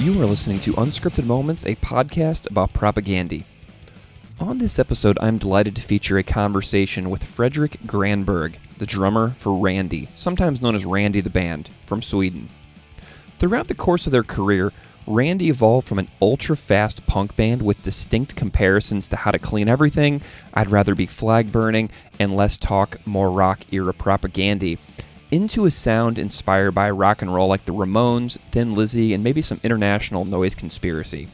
You are listening to Unscripted Moments, a podcast about propaganda. On this episode, I'm delighted to feature a conversation with Fredrik Granberg, the drummer for Randy, sometimes known as Randy the Band, from Sweden. Throughout the course of their career, Randy evolved from an ultra-fast punk band with distinct comparisons to How to Clean Everything, I'd Rather Be Flag Burning, and Less Talk, More Rock era propaganda, into a sound inspired by rock and roll like the Ramones, Thin Lizzy, and maybe some international noise conspiracy.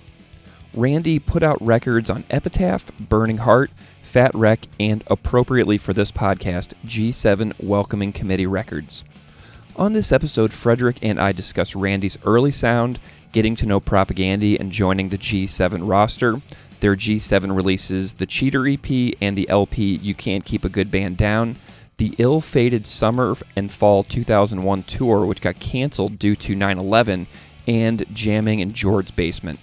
Randy put out records on Epitaph, Burning Heart, Fat Wreck, and appropriately for this podcast, G7 Welcoming Committee Records. On this episode, Fredrik and I discuss Randy's early sound, getting to know propaganda, and joining the G7 roster, their G7 releases, the Cheater EP and the LP You Can't Keep a Good Band Down, the ill-fated summer and fall 2001 tour, which got canceled due to 9/11, and jamming in Jord's basement.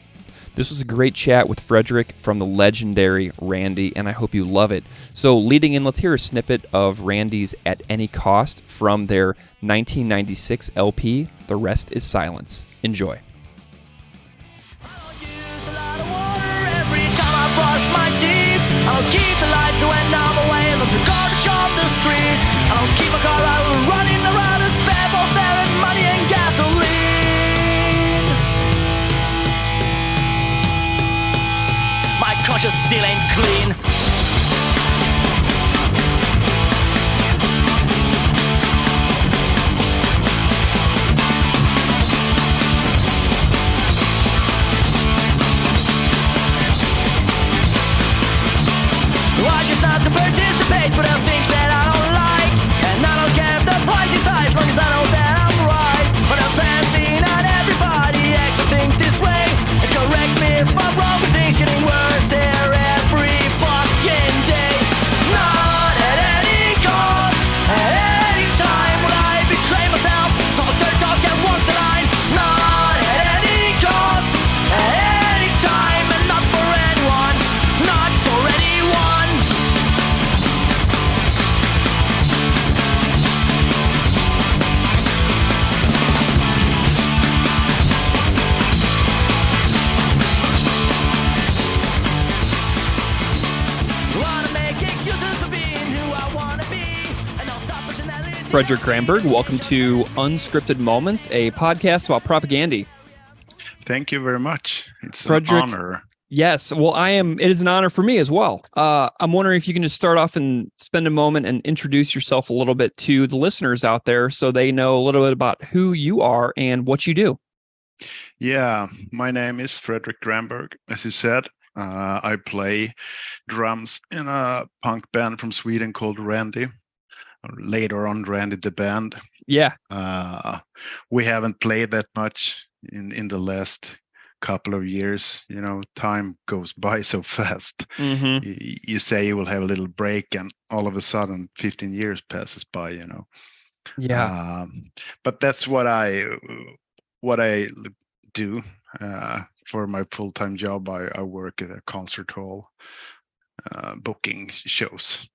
This was a great chat with Fredrik from the legendary Randy, and I hope you love it. So leading in, let's hear a snippet of Randy's At Any Cost from their 1996 LP, The Rest is Silence. Enjoy. I don't keep the lights when I'm away. I love to garbage on the street. I don't keep a car out running around and spare both air and money and gasoline. My conscience still ain't clean. I choose not to participate for the things that I don't like, and I don't care if the price is high as long as I know that I'm right. But apparently not everybody acts or think this way, and correct me if I'm wrong, but things getting worse here every fucking day. Not at any cost, at any time will I betray myself, talk their talk and walk the line. Not at any cost, at any time, and not for anyone, not for anyone. Fredrik Granberg, welcome to Unscripted Moments, a podcast about propaganda. Thank you very much. It's Fredrik, an honor. Yes, well, it is an honor for me as well. I'm wondering if you can just start off and spend a moment and introduce yourself a little bit to the listeners out there so they know a little bit about who you are and what you do. Yeah, my name is Fredrik Granberg. As you said, I play drums in a punk band from Sweden called Randy. Later on, Randy the Band. Yeah. We haven't played that much in the last couple of years. You know, time goes by so fast. Mm-hmm. You say you will have a little break, and all of a sudden 15 years passes by, you know. Yeah. But that's what I do for my full-time job. I work at a concert hall booking shows.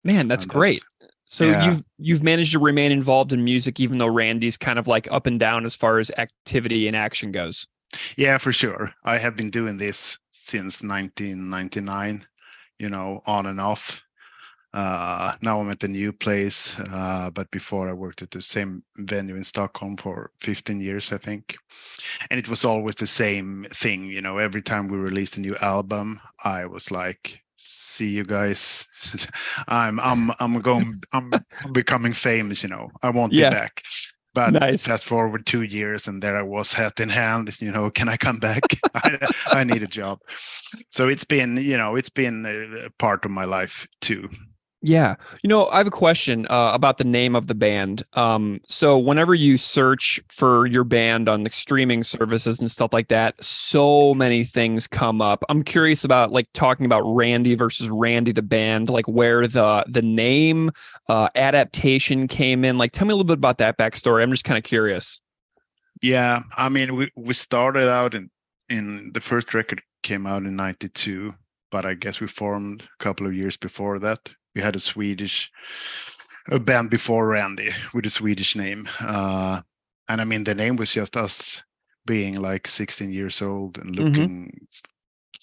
Man, that's great. So yeah. you've managed to remain involved in music even though Randy's kind of like up and down as far as activity and action goes. Yeah, for sure. I have been doing this since 1999, you know, on and off. Now I'm at a new place, but before I worked at the same venue in Stockholm for 15 years, I think. And it was always the same thing, you know, every time we released a new album, I was like, see you guys. I'm becoming famous, you know. I won't be back. But nice. Fast forward 2 years, and there I was, hat in hand. You know, can I come back? I need a job. So it's been a part of my life too. Yeah. You know, I have a question about the name of the band. So whenever you search for your band on the streaming services and stuff like that, so many things come up. I'm curious about like talking about Randy versus Randy the Band, like where the name adaptation came in. Like, tell me a little bit about that backstory. I'm just kind of curious. Yeah. I mean, we started out in the first record came out in 92, but I guess we formed a couple of years before that. We had a band before Randy with a Swedish name. And I mean, the name was just us being like 16 years old and Mm-hmm. looking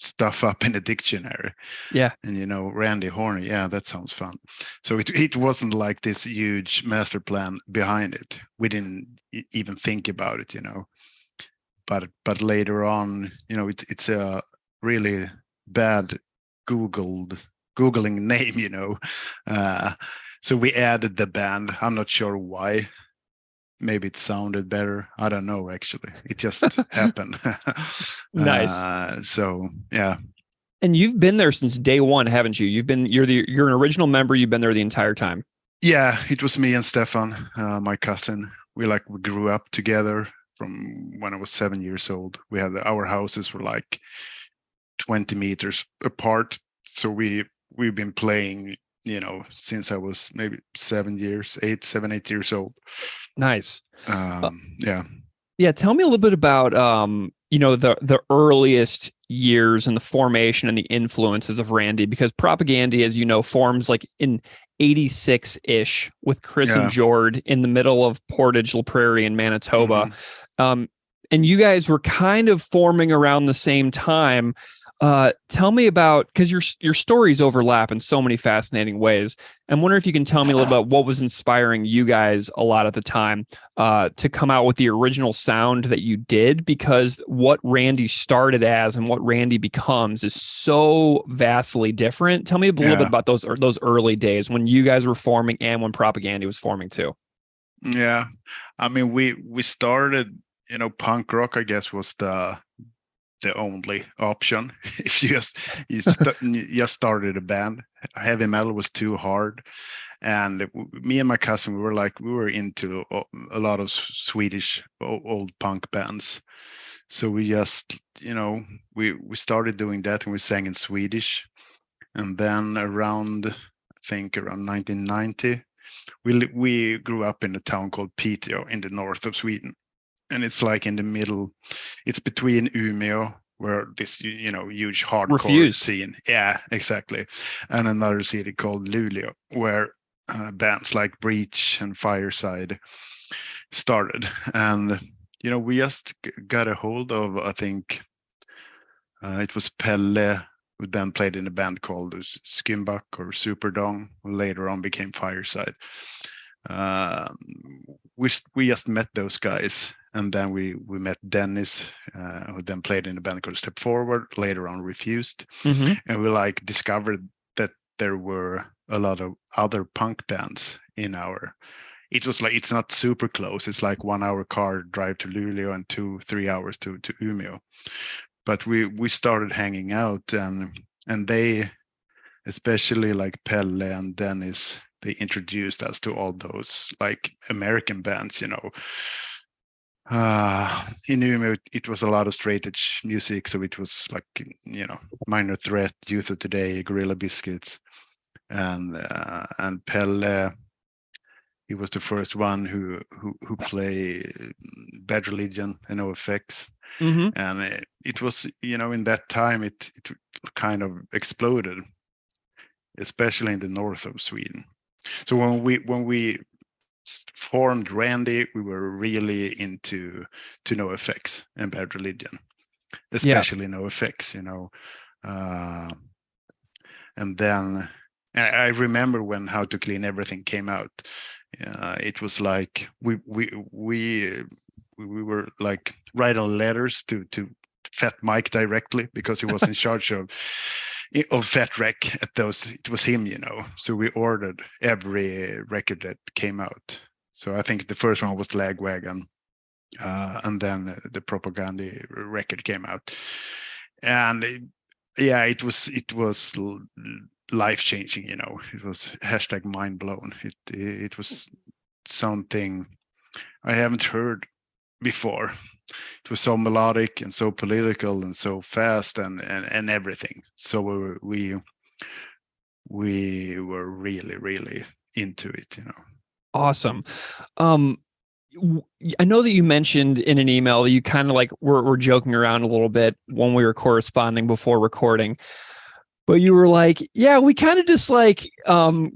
stuff up in a dictionary. Yeah. And Randy Horny, yeah, that sounds fun. So it wasn't like this huge master plan behind it. We didn't even think about it. But later on, it's a really bad googling name. So we added the band. I'm not sure why. Maybe it sounded better. I don't know, actually. It just happened. Nice. So yeah. And you've been there since day one, haven't you? You're an original member. You've been there the entire time. Yeah, it was me and Stefan, my cousin. We grew up together from when I was 7 years old. Our houses were like 20 meters apart. So we've been playing, since I was maybe 8 years old. Nice. Yeah. Yeah. Tell me a little bit about, the earliest years and the formation and the influences of Randy, because Propaganda, as you know, forms like in 86-ish with Chris and Jord in the middle of Portage La Prairie in Manitoba. Mm-hmm. And you guys were kind of forming around the same time. Tell me about, because your stories overlap in so many fascinating ways. I'm wondering if you can tell me a little about what was inspiring you guys a lot at the time to come out with the original sound that you did, because what Randy started as and what Randy becomes is so vastly different. Tell me a little bit about those early days when you guys were forming and when Propaganda was forming too. Yeah, I mean, we started, punk rock, I guess, was the only option. If you just started a band, heavy metal was too hard. And me and my cousin, we were into a lot of Swedish old punk bands. So we just, we started doing that, and we sang in Swedish. And then around 1990, we grew up in a town called Piteå in the north of Sweden. And it's like in the middle, it's between Umeå, where this, huge hardcore scene. Yeah, exactly. And another city called Luleå, where bands like Breach and Fireside started. And, we just got a hold of, I think it was Pelle, who then played in a band called Skimbuck or Superdong, who later on became Fireside. We just met those guys, and then we met Dennis, who then played in a band called Step Forward, later on Refused. Mm-hmm. And we discovered that there were a lot of other punk bands in it was it's not super close. It's like 1 hour car drive to Luleå and 2-3 hours to Umeå. But we started hanging out, and they, especially like Pelle and Dennis, they introduced us to all those American bands, In Umeå, it was a lot of straight edge music, so it was Minor Threat, Youth of Today, Gorilla Biscuits, and Pelle. He was the first one who played Bad Religion and NoFX. Mm-hmm. And it was, in that time, it kind of exploded, especially in the north of Sweden. So when we formed Randy, we were really into NoFX and Bad Religion, especially NoFX, and then I remember when How to Clean Everything came out. It was like we were writing letters to Fat Mike directly, because he was in charge of Fat Wreck at those. It was him, So we ordered every record that came out. So I think the first one was Lagwagon, and then the Propaganda record came out, and it was life-changing. It was #mind blown. It was something I haven't heard before. It was so melodic and so political and so fast and everything. So we were really, really into it. Awesome. I know that you mentioned in an email that you kind of were joking around a little bit when we were corresponding before recording. But you were like, yeah, we kind of just like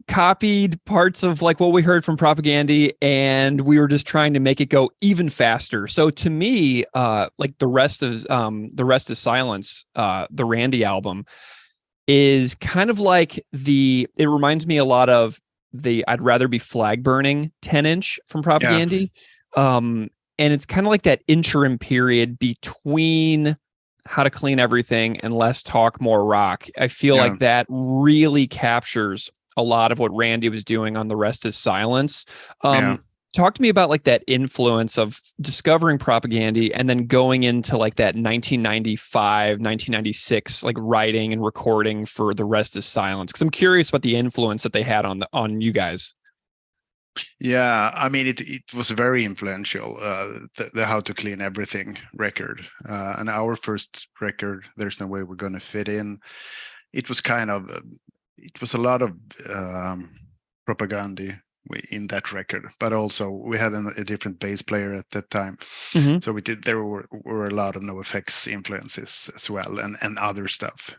copied parts of like what we heard from Propaganda, and we were just trying to make it go even faster. So to me, like the rest is Silence, the Randy album is kind of like it reminds me a lot of the I'd Rather Be Flag Burning 10-inch from Propaganda. And it's kind of like that interim period between How to Clean Everything and Less Talk, More Rock. I feel like that really captures a lot of what Randy was doing on The Rest Is Silence. Talk to me about like that influence of discovering Propaganda and then going into like that 1995, 1996, like writing and recording for The Rest Is Silence. Cause I'm curious about the influence that they had on you guys. Yeah, I mean, it was very influential, the How to Clean Everything record. And our first record, There's No Way We're Gonna Fit In, it was kind of, it was a lot of propaganda in that record, but also we had a different bass player at that time. Mm-hmm. So there were a lot of NoFX influences as well, and other stuff.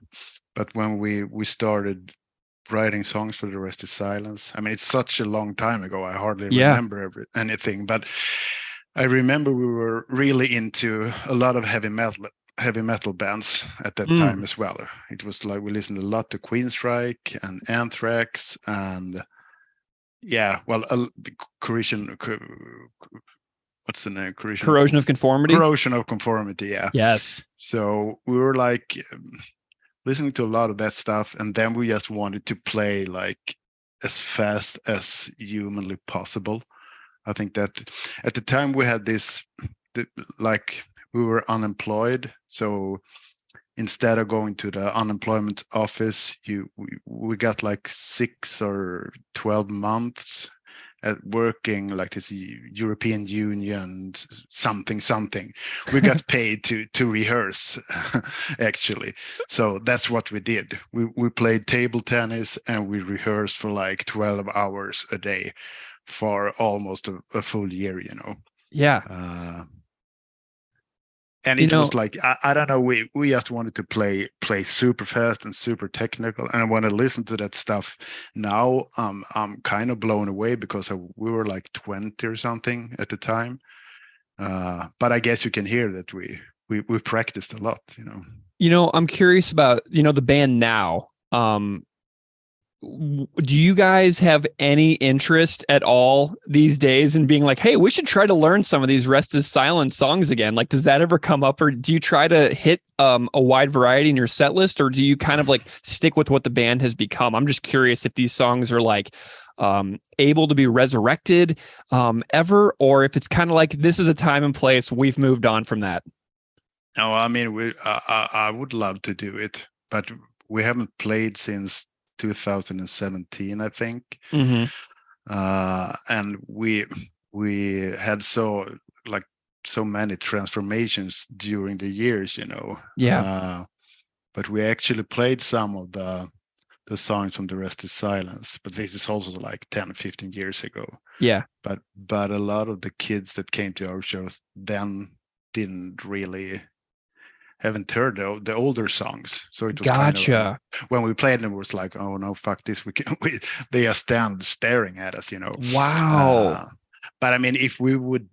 But when we started writing songs for The Rest Is Silence, I mean, it's such a long time ago, I hardly remember anything, but I remember we were really into a lot of heavy metal bands at that time as well. It was like we listened a lot to Queensryche and Anthrax and Corrosion. What's the name? Corrosion of Conformity. Corrosion of Conformity. Yeah. Yes. So we were like listening to a lot of that stuff, and then we just wanted to play like as fast as humanly possible. I think that at the time we had like we were unemployed, so instead of going to the unemployment office, we got like 6 or 12 months at working like this European Union something. We got paid to rehearse actually. So that's what we did. We played table tennis and we rehearsed for like 12 hours a day for almost a full year, you know. Yeah. And it was like, I don't know, we just wanted to play super fast and super technical. And when I listen to that stuff now, I'm kind of blown away because we were like 20 or something at the time. But I guess you can hear that we practiced a lot, you know. You know, I'm curious about, the band now. Do you guys have any interest at all these days in being like, hey, we should try to learn some of these Rest Is Silence songs again? Like, does that ever come up, or do you try to hit a wide variety in your set list, or do you kind of like stick with what the band has become? I'm just curious if these songs are like able to be resurrected ever, or if it's kind of like this is a time and place, we've moved on from that. No, I mean, I would love to do it, but we haven't played since 2017, I think. Mm-hmm. And we had so many transformations during the years, you know. But we actually played some of the songs from The Rest Is Silence, but this is also like 10-15 years ago. But a lot of the kids that came to our shows then haven't heard the older songs, so it was kind of, when we played them, it was like, oh no, fuck this, they are staring at us, you know. Wow. But I mean, if we would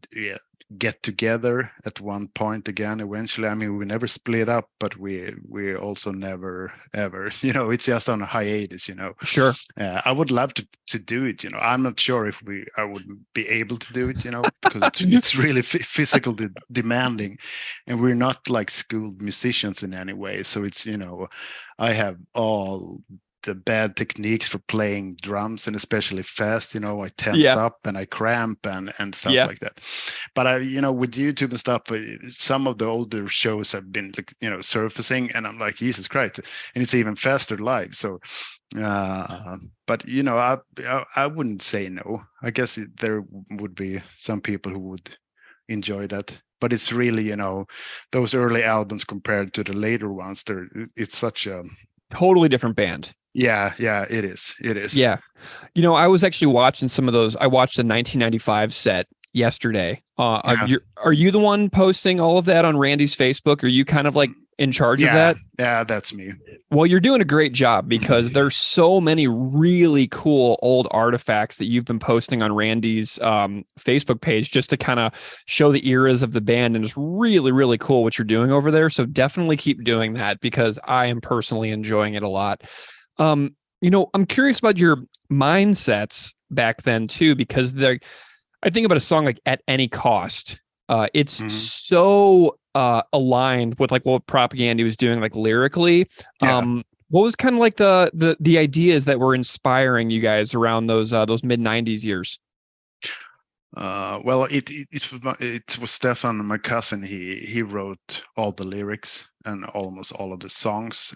get together at one point again eventually, I mean, we never split up, but we also never ever, you know, it's just on a hiatus, you know. Sure. I would love to do it, you know. I'm not sure if I would be able to do it, you know, because it's really physical demanding, and we're not like schooled musicians in any way. So it's, you know, I have all the bad techniques for playing drums, and especially fast, you know, I tense up and I cramp and stuff like that. But I, you know, with YouTube and stuff, some of the older shows have been, like, you know, surfacing, and I'm like, Jesus Christ, and it's even faster live. So, but you know, I wouldn't say no. I guess there would be some people who would enjoy that. But it's really, you know, those early albums compared to the later ones, it's such a totally different band. Yeah, it is. Yeah. You know, I was actually watching some of those. I watched the 1995 set yesterday. Are you the one posting all of that on Randy's Facebook? Are you kind of like in charge of Yeah, that? yeah, that's me. Well, you're doing a great job because there's so many really cool old artifacts that you've been posting on Randy's Facebook page just to kind of show the eras of the band. And it's really, really cool what you're doing over there. So definitely keep doing that because I am personally enjoying it a lot. I'm curious about your mindsets back then too, because I think about a song like At Any Cost. It's so aligned with like what Propaganda was doing, like lyrically. Yeah. What was kind of like the ideas that were inspiring you guys around those mid '90s years? Well, it was Stefan, my cousin. He wrote all the lyrics and almost all of the songs.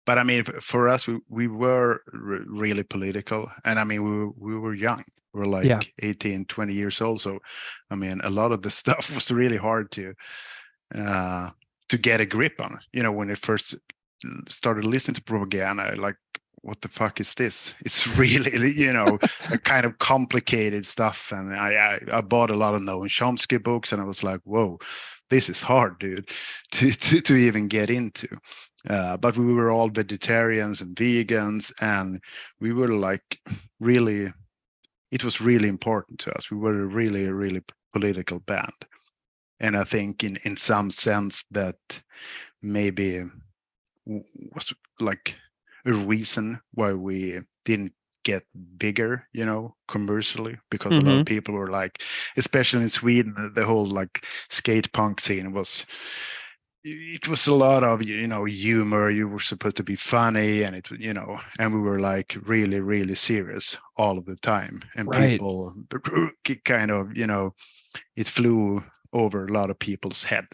But I mean, for us, we were really political, and I mean, we were young. We were like 18, 20 years old. So, I mean, a lot of the stuff was really hard to get a grip on. When I first started listening to Propaganda, like, what the fuck is this? It's really, a kind of complicated stuff. And I bought a lot of Noam Chomsky books, and I was like, whoa, this is hard, dude, to even get into. But we were all vegetarians and vegans, and we were like really, it was really important to us. We were a really, really political band. And I think in some sense that maybe was like a reason why we didn't get bigger, commercially, because a lot of people were like, especially in Sweden, the whole like skate punk scene it was a lot of humor. You were supposed to be funny, and and we were like really, really serious all of the time, and people kind of it flew over a lot of people's head.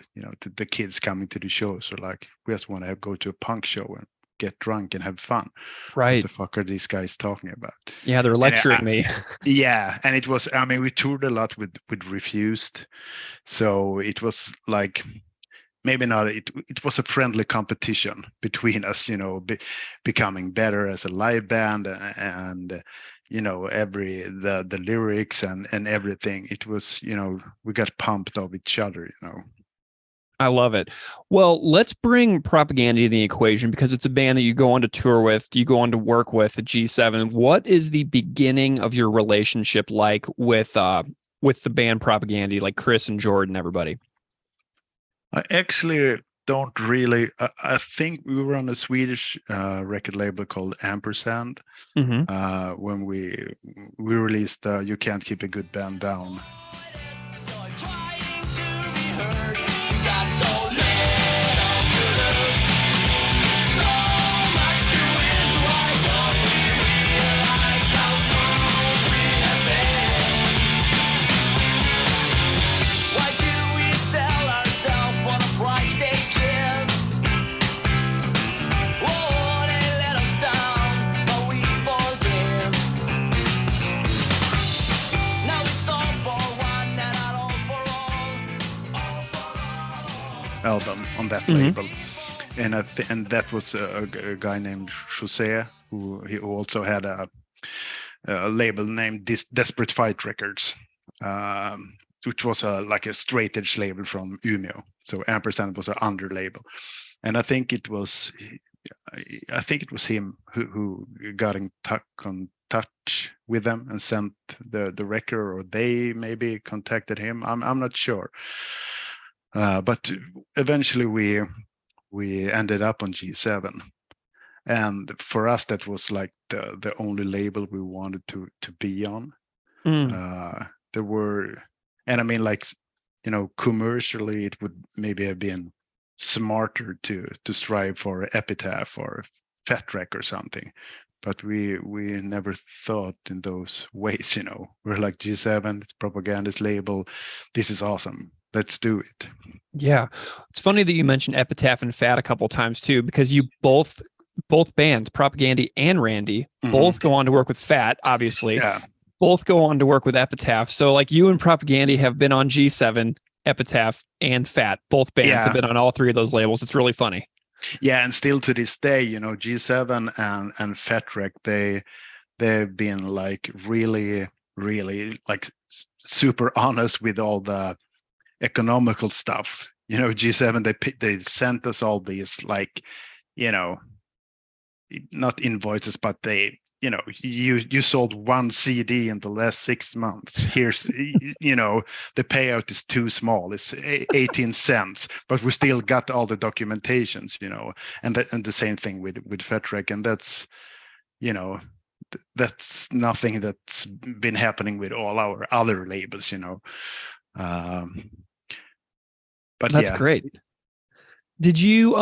The kids coming to the shows are like, we just want to go to a punk show and get drunk and have fun. Right. What the fuck are these guys talking about? Yeah, they're lecturing me. Yeah, and it was, I mean, we toured a lot with Refused, so it was like, maybe not, it was a friendly competition between us, becoming better as a live band, and the lyrics and everything. It was, we got pumped of each other. I love it. Well, let's bring Propaganda to the equation because it's a band that you go on to tour with, you go on to work with at G7. What is the beginning of your relationship like with the band Propaganda, like Chris and Jordan, everybody? I actually don't really. I think we were on a Swedish record label called Ampersand when we released "You Can't Keep a Good Band Down." Album on that label, and and that was a guy named Jose who also had a label named Desperate Fight Records, which was like a straight edge label from Umeå. So Ampersand was an under label, and I think it was him who got in touch with them and sent the record, or they maybe contacted him. I'm not sure. But eventually we ended up on G7, and for us that was like the only label we wanted to be on. There were, and I mean, like, commercially it would maybe have been smarter to strive for Epitaph or Fat Wreck or something, but we never thought in those ways. We're like, G7, it's Propaganda's label, this is awesome, let's do it. Yeah. It's funny that you mentioned Epitaph and Fat a couple times too, because you both bands, Propaganda and Randy, both go on to work with Fat, obviously. Yeah. Both go on to work with Epitaph. So like you and Propaganda have been on G7, Epitaph, and Fat. Both bands have been on all three of those labels. It's really funny. Yeah, and still to this day, G7 and Fat Wreck, they've been like really, really like super honest with all the economical stuff. G7, they sent us all these, like, you know, not invoices, but you sold one CD in the last 6 months. Here's, the payout is too small. It's 18 cents, but we still got all the documentations, and the same thing with Fat Wreck, and that's, that's nothing that's been happening with all our other labels, but That's yeah. great. Did you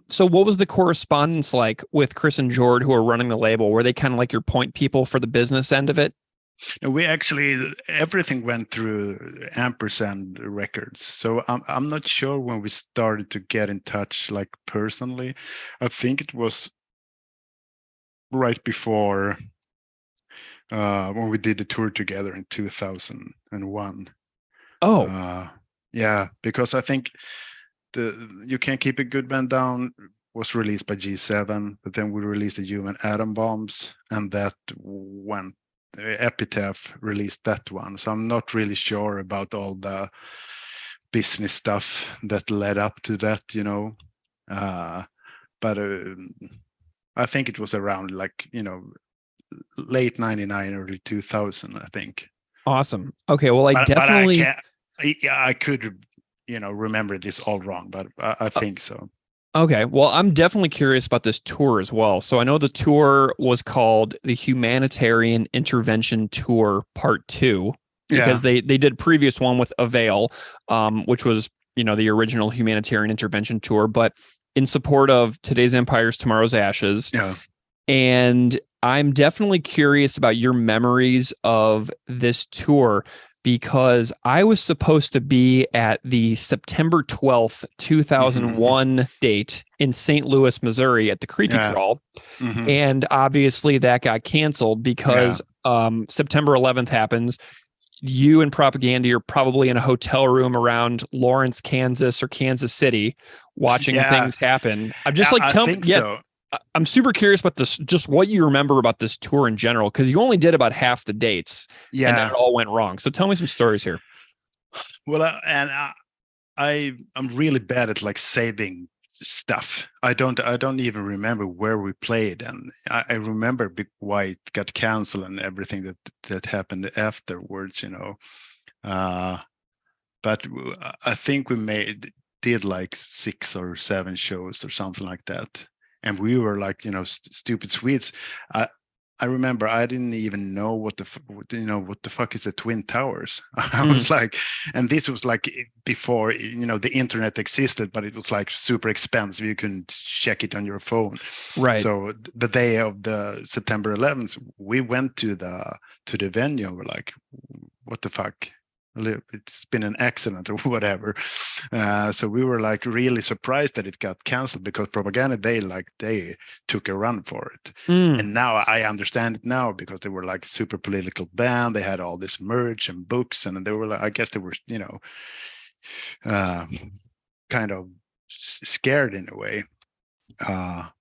so what was the correspondence like with Chris and Jord, who are running the label? Were they kind of like your point people for the business end of it? No, we actually, everything went through Ampersand Records. So I'm not sure when we started to get in touch, like, personally. I think it was right before when we did the tour together in 2001. Oh, Yeah, because I think You Can't Keep a Good Man Down was released by G7, but then we released the Human Atom Bombs, and that went, Epitaph released that one. So I'm not really sure about all the business stuff that led up to that, but I think it was around, like, late 99, early 2000, I think. awesome. Okay, well, I But I definitely can't, I could, remember this all wrong, but I think so. okay, well, I'm definitely curious about this tour as well. So I know the tour was called the Humanitarian Intervention Tour Part 2 Yeah. because they did previous one with Avail, which was, the original Humanitarian Intervention Tour, but in support of Today's Empires, Tomorrow's Ashes. Yeah. And I'm definitely curious about your memories of this tour because I was supposed to be at the September 12th, 2001 date in St. Louis, Missouri at the Creepy Yeah. Crawl. Mhm. And obviously that got canceled because September 11th happens. You and Propaganda are probably in a hotel room around Lawrence, Kansas or Kansas City watching Yeah. things happen. I'm just like, I tell me, think so. I'm super curious about this, just what you remember about this tour in general, because you only did about half the dates and then Yeah. it all went wrong. So tell me some stories here. Well, I'm really bad at, like, saving stuff. I don't even remember where we played, and I remember why it got canceled and everything that happened afterwards. But I think we did like 6 or 7 shows or something like that, and we were like, stupid Swedes. I remember I didn't even know what the fuck is the Twin Towers. I was like, and this was like before the internet existed, but it was like super expensive. You couldn't check it on your phone. Right. So the day of the September 11th, we went to the venue and we're like, what the fuck? It's been an accident or whatever. So we were like really surprised that it got canceled, because Propaganda, they took a run for it. And now I understand it now, because they were like super political band. They had all this merch and books, and they were like, I guess they were, kind of scared in a way.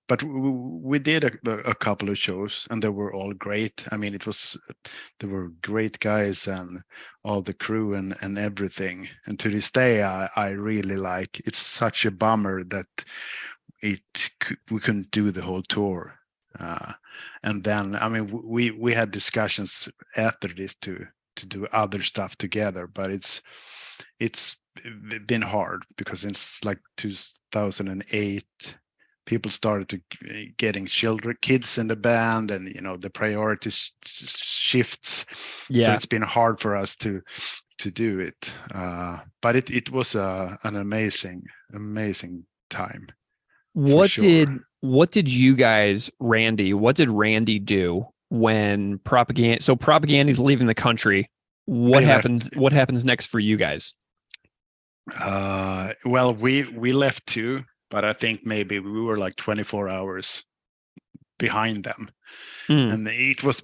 But we did a couple of shows, and they were all great. I mean, they were great guys, and all the crew and everything. And to this day, I really like. It's such a bummer that we couldn't do the whole tour. And then, I mean, we had discussions after this to do other stuff together, but it's been hard, because it's like 2008. People started to getting kids in the band, and the priorities shifts. Yeah. So it's been hard for us to do it. But it was an amazing time. What sure. did you guys, what did Randy do when Propaganda's leaving the country? What happens next for you guys? Well, we left too, but I think maybe we were like 24 hours behind them. And it was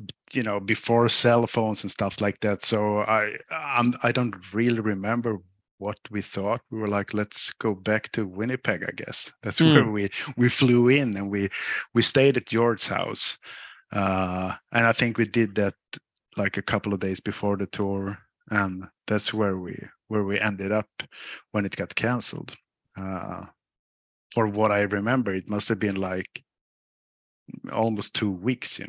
before cell phones and stuff like that, so I don't really remember what we thought. We were like, let's go back to Winnipeg, I guess. That's where we flew in, and we stayed at George's house, and I think we did that like a couple of days before the tour, and that's where we ended up when it got canceled. For what I remember, it must have been like almost 2 weeks,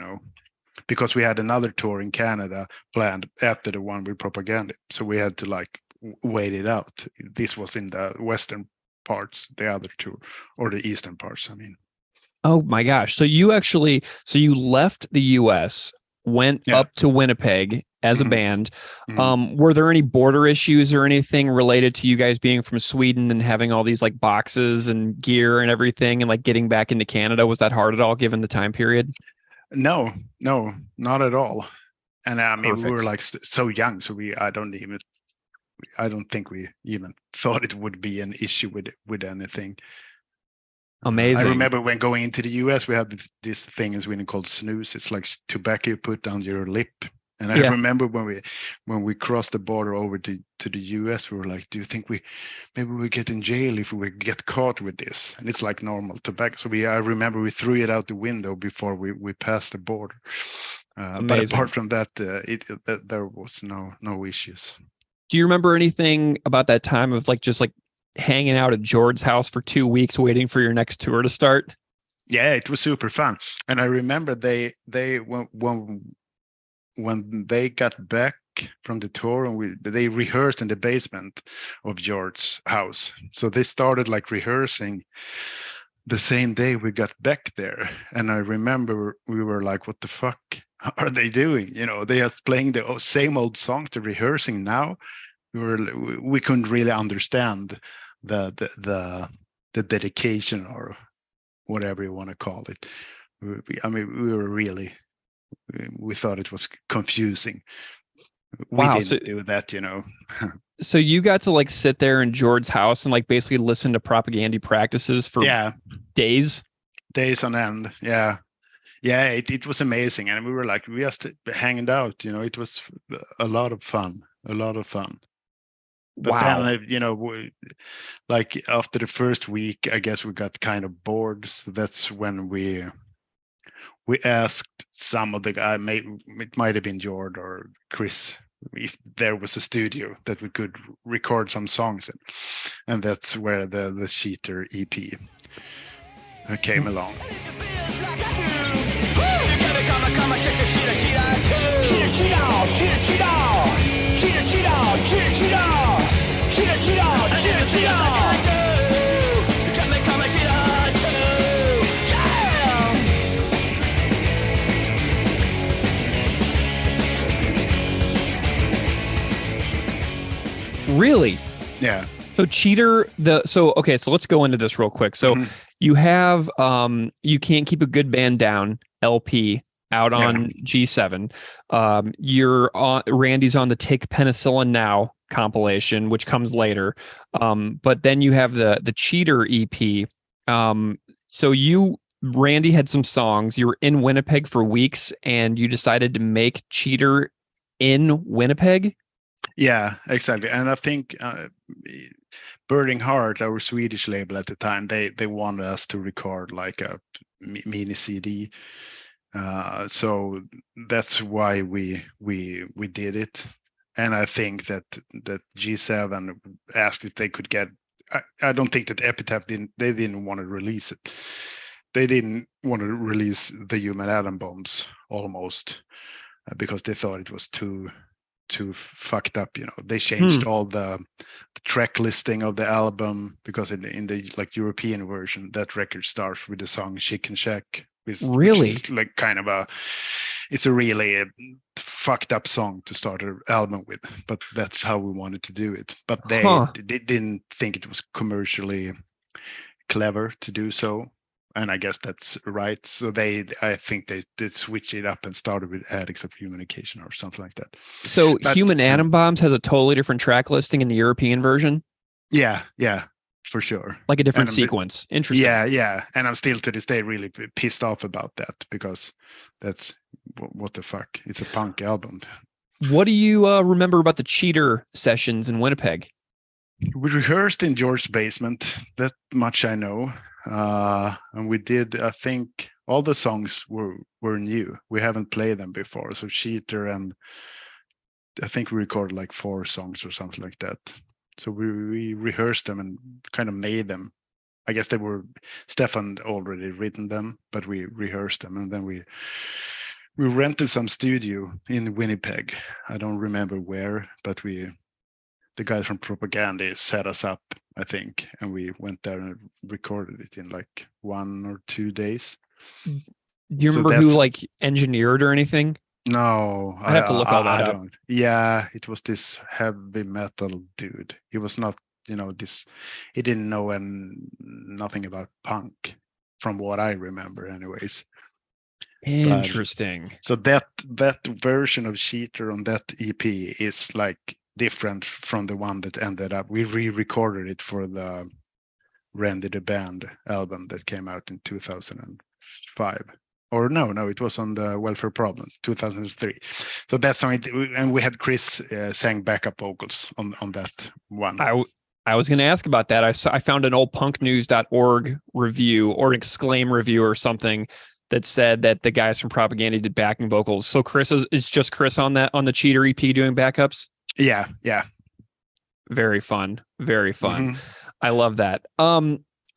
because we had another tour in Canada planned after the one with Propaganda. So we had to like wait it out. This was in the western parts, the other two, or the eastern parts, I mean. Oh my gosh. So you left the US, went Yeah. up to Winnipeg as a band. Mhm. Were there any border issues or anything related to you guys being from Sweden and having all these like boxes and gear and everything and like getting back into Canada? Was that hard at all given the time period? No, not at all. And I mean, we were Perfect. like so young, so I don't think we even thought it would be an issue with anything. I Amazing. remember when going into the US, we had this thing in Sweden called snus. It's like tobacco you put down your lip. And I Yeah. remember when we crossed the border over to the US, we were like, "Do you think maybe we get in jail if we get caught with this?" And it's like normal tobacco. So I remember we threw it out the window before we passed the border. But Amazing. apart from that, there was no issues. Do you remember anything about that time of like just like hanging out at George's house for 2 weeks waiting for your next tour to start? Yeah, it was super fun. And I remember they when they got back from the tour, and they rehearsed in the basement of George's house. So they started like rehearsing the same day we got back there. And I remember we were like, what the fuck are they doing? They are playing the same old song to rehearsing now. We couldn't really understand the dedication, or whatever you want to call it. We thought it was confusing. We Wow. didn't do that, So you got to like sit there in George's house and like basically listen to Propaganda practices for days on end. Yeah. It was amazing, and we were like, we just hanging out. It was a lot of fun. But Wow. then, like after the first week, I guess we got kind of bored. So that's when we asked some of the guy, it might have been George or Chris, if there was a studio that we could record some songs in, and that's where the Cheater EP came along. Really? Yeah. So Cheater, so let's go into this real quick. So you have You Can't Keep a Good Band Down LP out on G7. Randy's on the Take Penicillin Now compilation, which comes later. But then you have the Cheater EP. So Randy had some songs. You were in Winnipeg for weeks, and you decided to make Cheater in Winnipeg. Yeah, exactly. And I think Burning Heart, our Swedish label at the time, they wanted us to record like a mini CD. So that's why we did it. And I think that G7 asked if they could get. I don't think that Epitaph didn't want to release it. They didn't want to release the Human Atom Bombs almost because they thought it was too fucked up. They changed all the track listing of the album, because in the like European version, that record starts with the song Chicken Shack, which is like kind of it's a really fucked up song to start an album with, but that's how we wanted to do it. But they didn't think it was commercially clever to do so. And I guess that's right. So I think they did switch it up and started with Addicts of Communication or something like that. So Human Atom Bombs has a totally different track listing in the European version? Yeah, for sure. Like a different sequence. Interesting. Yeah. And I'm still to this day really pissed off about that, because that's what the fuck. It's a punk album. What do you remember about the Cheater sessions in Winnipeg? We rehearsed in George's basement. That much I know. And we did, I think all the songs were new. We haven't played them before. So Cheater, and I think we recorded like 4 songs or something like that. So we rehearsed them and kind of made them. I guess Stefan already written them, but we rehearsed them, and then we rented some studio in Winnipeg. I don't remember where, but the guys from Propaganda set us up, I think, and we went there and recorded it in like 1 or 2 days. Do you remember who like engineered or anything? No, I'd have to look all that up. don't. Yeah, it was this heavy metal dude. He was not, he didn't know nothing about punk, from what I remember, anyways. Interesting. So that version of Cheater on that EP is like different from the one that ended up. We re-recorded it for the Randy the Band album that came out in 2005. Or no, it was on the Welfare Problems, 2003. So that's something, and we had Chris sang backup vocals on that one. I was going to ask about that. I found an old punknews.org review or an Exclaim review or something that said that the guys from Propaganda did backing vocals. So it's just Chris on the Cheater EP doing backups? Yeah. Very fun. Very fun. Mm-hmm. I love that.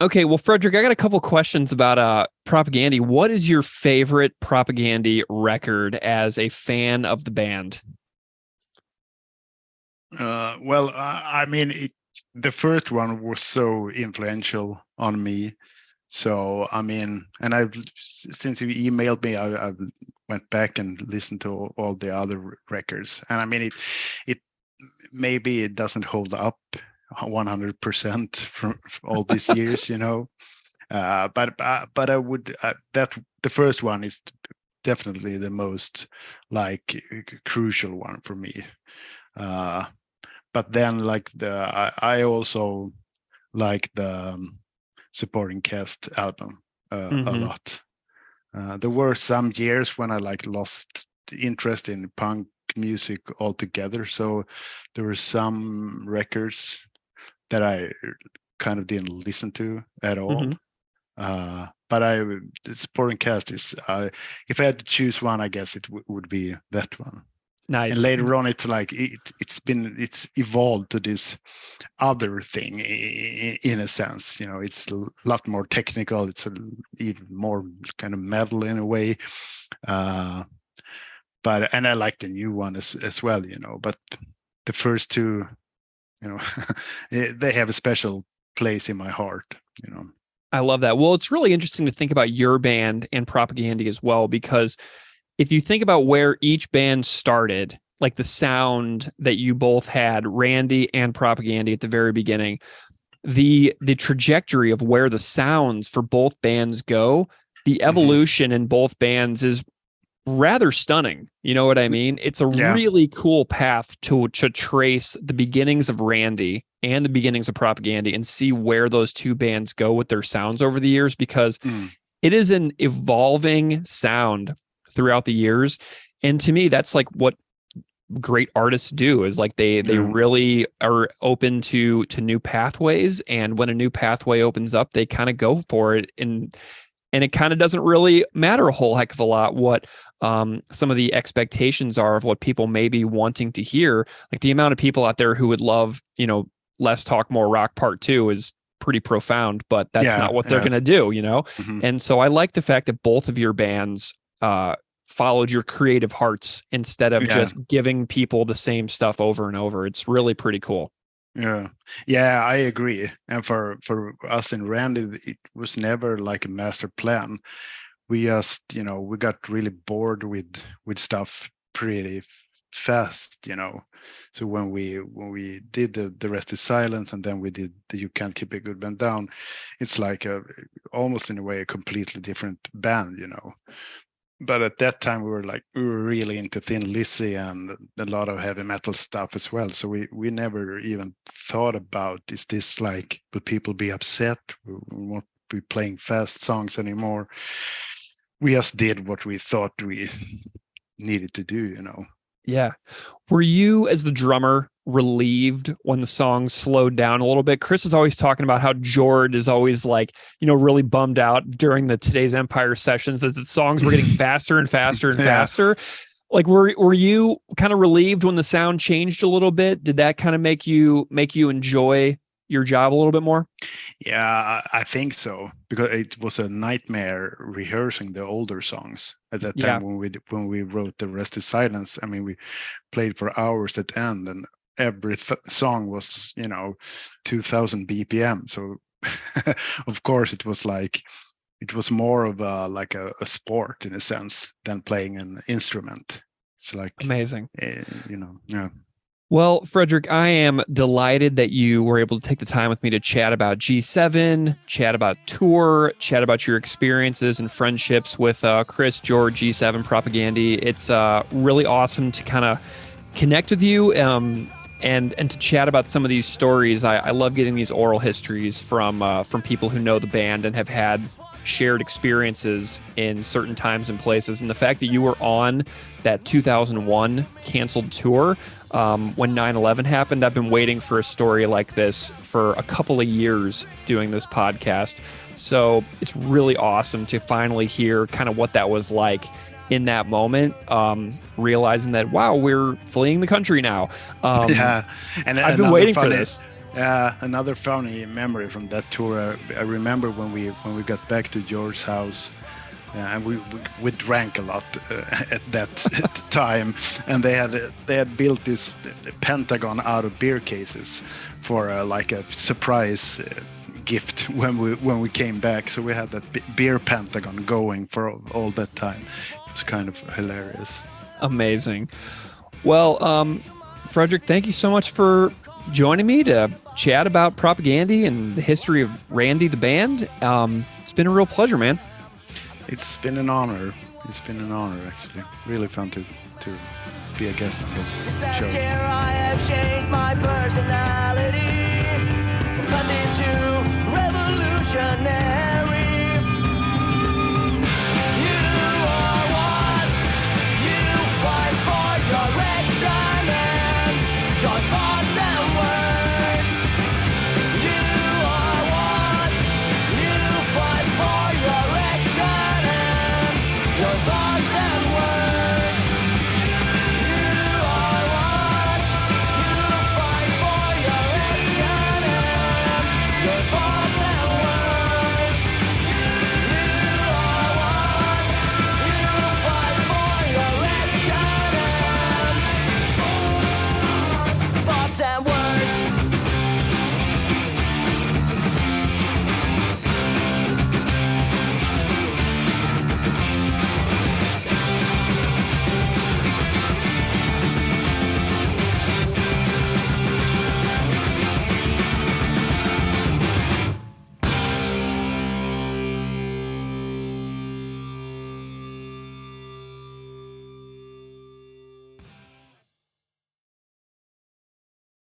Okay, well, Fredrik, I got a couple questions about Propaganda. What is your favorite Propaganda record as a fan of the band? Well, I mean, the first one was so influential on me. So, I mean, and since you emailed me, I went back and listened to all the other records. And I mean, it maybe it doesn't hold up 100% from all these years, but I would that the first one is definitely the most like crucial one for me. But then like I also like the Supporting Cast album a lot. There were some years when I like lost interest in punk music altogether, so there were some records that I kind of didn't listen to at all. But the Supporting Cast is if I had to choose one, I guess it would be that one. Nice. And later on, it's like it's evolved to this other thing in a sense. It's a lot more technical. It's even more kind of metal in a way. And I like the new one as well. But the first two, they have a special place in my heart. I love that. Well, it's really interesting to think about your band and Propaganda as well, because if you think about where each band started, like the sound that you both had, Randy and Propaganda at the very beginning, the trajectory of where the sounds for both bands go, the evolution in both bands is rather stunning. You know what I mean? It's a really cool path to trace the beginnings of Randy and the beginnings of Propaganda and see where those two bands go with their sounds over the years, because it is an evolving sound throughout the years. And to me, that's like what great artists do, is like they really are open to new pathways. And when a new pathway opens up, they kind of go for it. And it kind of doesn't really matter a whole heck of a lot what some of the expectations are of what people may be wanting to hear. Like the amount of people out there who would love, Less Talk More Rock Part 2 is pretty profound, but that's not what they're going to do, And so I like the fact that both of your bands followed your creative hearts instead of just giving people the same stuff over and over. It's really pretty cool. Yeah, I agree. And for us in Randy, it was never like a master plan. We just, we got really bored with stuff pretty fast, So when we did the Rest is Silence, and then we did the You Can't Keep a Good Band Down, it's like almost in a way a completely different band, But at that time we were really into Thin Lizzy and a lot of heavy metal stuff as well. So we never even thought about, is this like, will people be upset? We won't be playing fast songs anymore. We just did what we thought we needed to do, Yeah. Were you, as the drummer, relieved when the songs slowed down a little bit? Chris is always talking about how Jord is always like, really bummed out during the Today's Empire sessions that the songs were getting faster and faster and faster. Like, were you kind of relieved when the sound changed a little bit? Did that kind of make you enjoy your job a little bit more? Yeah, I think so, because it was a nightmare rehearsing the older songs at that Yeah. time when we wrote The Rest is Silence. I mean, we played for hours at the end, and every song was 2000 BPM. So of course it was more of a sport in a sense than playing an instrument. It's like Amazing. Yeah. Well, Fredrik, I am delighted that you were able to take the time with me to chat about G7, chat about tour, chat about your experiences and friendships with Chris, George, G7 Propagandy. It's really awesome to kind of connect with you and to chat about some of these stories. I love getting these oral histories from people who know the band and have had shared experiences in certain times and places. And the fact that you were on that 2001 canceled tour when 9/11 happened, I've been waiting for a story like this for a couple of years doing this podcast. So it's really awesome to finally hear kind of what that was like in that moment, realizing that, wow, we're fleeing the country now. Yeah, and I've been waiting for this. Yeah, another funny memory from that tour. I remember when we got back to George's house, and we drank a lot at that time, and they had built this pentagon out of beer cases for like a surprise gift when we came back. So we had that beer pentagon going for all that time. It was kind of hilarious. Amazing. Well, Fredrik, thank you so much for joining me to chat about Propagandy and the history of Randy the band. It's been a real pleasure, man. It's been an honor. Actually. Really fun to be a guest on the This last show. year I have changed my personality from pussy to revolutionary.